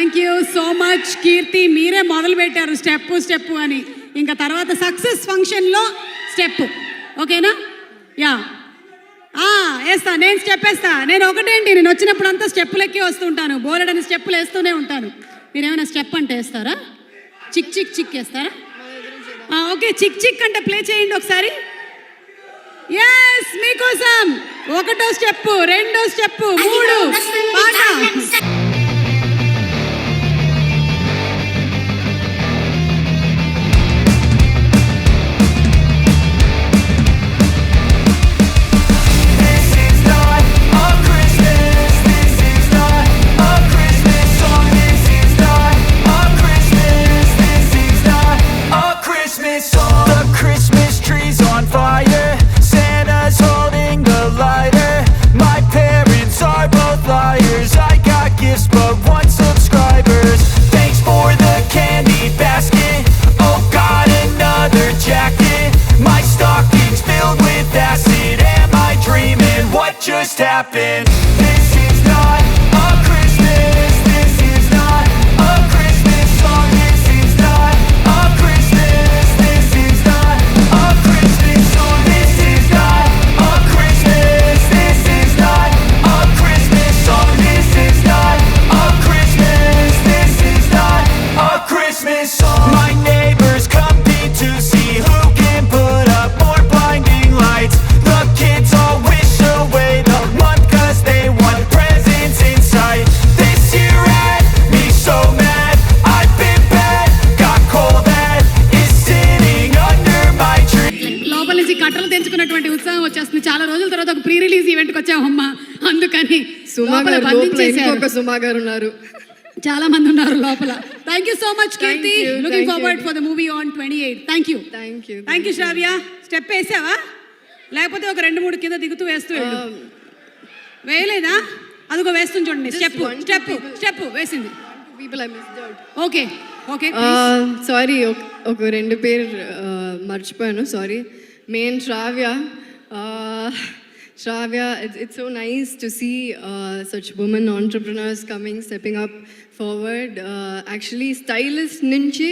Thank you so much కీర్తి. మీరే మొదలు పెట్టారు స్టెప్ అని. ఇంకా తర్వాత సక్సెస్ ఫంక్షన్లో స్టెప్. ఓకేనా? యా వేస్తా, నేను స్టెప్ వేస్తా. నేను ఒకటేంటి, నేను వచ్చినప్పుడు అంతా స్టెప్పులు ఎక్కి వస్తుంటాను, బోలెడని స్టెప్పులు వేస్తూనే ఉంటాను. మీరు ఏమైనా స్టెప్ అంటే వేస్తారా? చిక్ వేస్తారా? ఓకే, చిక్ అంటే ప్లే చేయండి ఒకసారి. ఎస్, మీకోసం ఒకటో స్టెప్, రెండో స్టెప్, 3 పాట. Just happened. This is not a Christmas. This is not a Christmas song. This is not a Christmas. This is not a Christmas song. This is not a Christmas. This is not a Christmas song. This is not a Christmas. This is not a Christmas song. My neighbors compete to see who can put up more blinding lights. The kids all wish away the month 'cause they want presents in sight. This year had me so mad, I've been bad, got coal that is sitting under my tree. లోపల నుంచి కట్టలు తెంచుకున్నటువంటి ఉత్సాహం వచ్చేస్తుంది. చాలా రోజుల తర్వాత ఒక pre release ఈవెంట్కి వచ్చామమ్మ, అందుకని లోపల బంధించేశారు. సుమా గారు ఉన్నారు, చాలా మంది ఉన్నారు లోపల. Thank you so much Keerthi. Looking forward for the movie on 28. Thank you Shravya. Step వేసావా, లేకపోతే ఒక 2-3 కింద దిగుతూ వేస్తూ వెళ్ళు? వేయలేదా? అదిగో వేస్తుంది చూడండి. స్టెప్ వేసింది. ఓకే సారీ, ఒక 2 పేరు మర్చిపోయాను, sorry. Main Shravya. It's so nice to see such women entrepreneurs stepping up forward. Actually, stylist నుంచి